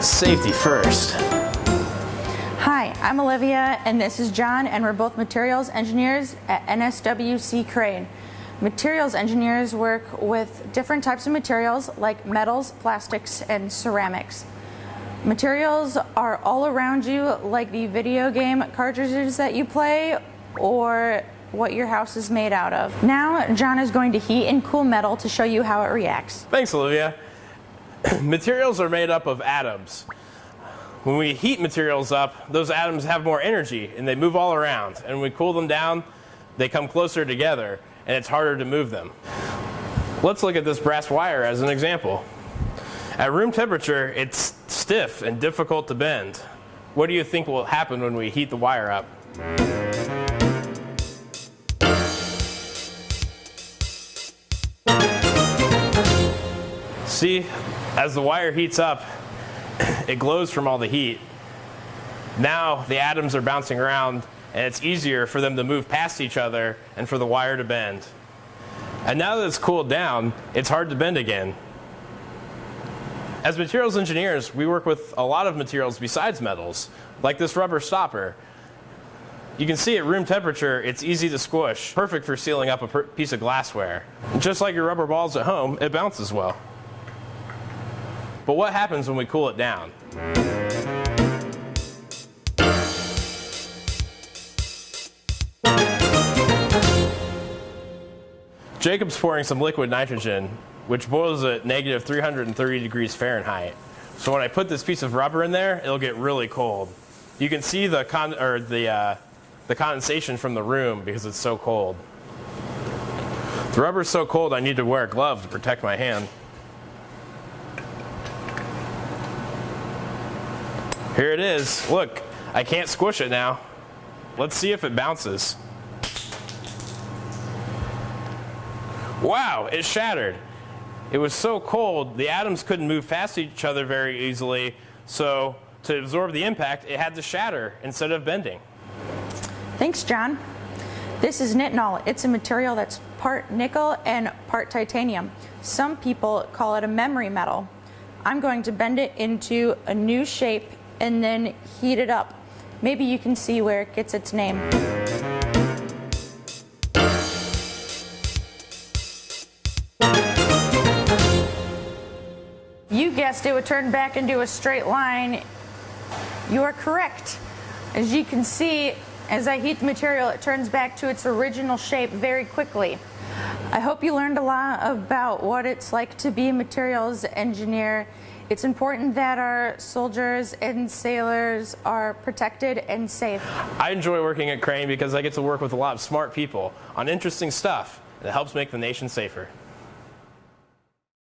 Safety first. Hi, I'm Olivia and this is John, and we're both materials engineers at NSWC Crane. Materials engineers work with different types of materials like metals, plastics, and ceramics. Materials are all around you, like the video game cartridges that you play or what your house is made out of. Now, John is going to heat and cool metal to show you how it reacts. Thanks, Olivia. Materials are made up of atoms. When we heat materials up, those atoms have more energy and they move all around. And when we cool them down, they come closer together and it's harder to move them. Let's look at this brass wire as an example. At room temperature, it's stiff and difficult to bend. What do you think will happen when we heat the wire up? See, as the wire heats up, it glows from all the heat. Now the atoms are bouncing around and it's easier for them to move past each other and for the wire to bend. And now that it's cooled down, it's hard to bend again. As materials engineers, we work with a lot of materials besides metals, like this rubber stopper. You can see at room temperature, it's easy to squish, perfect for sealing up a piece of glassware. And just like your rubber balls at home, it bounces well. But what happens when we cool it down? Jacob's pouring some liquid nitrogen, which boils at negative 330 degrees Fahrenheit. So when I put this piece of rubber in there, it'll get really cold. You can see the condensation from the room because it's so cold. The rubber's so cold I need to wear a glove to protect my hand. Here it is. Look, I can't squish it now. Let's see if it bounces. Wow, it shattered. It was so cold, the atoms couldn't move past each other very easily, so to absorb the impact, it had to shatter instead of bending. Thanks, John. This is Nitinol. It's a material that's part nickel and part titanium. Some people call it a memory metal. I'm going to bend it into a new shape and then heat it up. Maybe you can see where it gets its name. You guessed it would turn back into a straight line. You are correct. As you can see, as I heat the material, it turns back to its original shape very quickly. I hope you learned a lot about what it's like to be a materials engineer. It's important that our soldiers and sailors are protected and safe. I enjoy working at Crane because I get to work with a lot of smart people on interesting stuff that helps make the nation safer.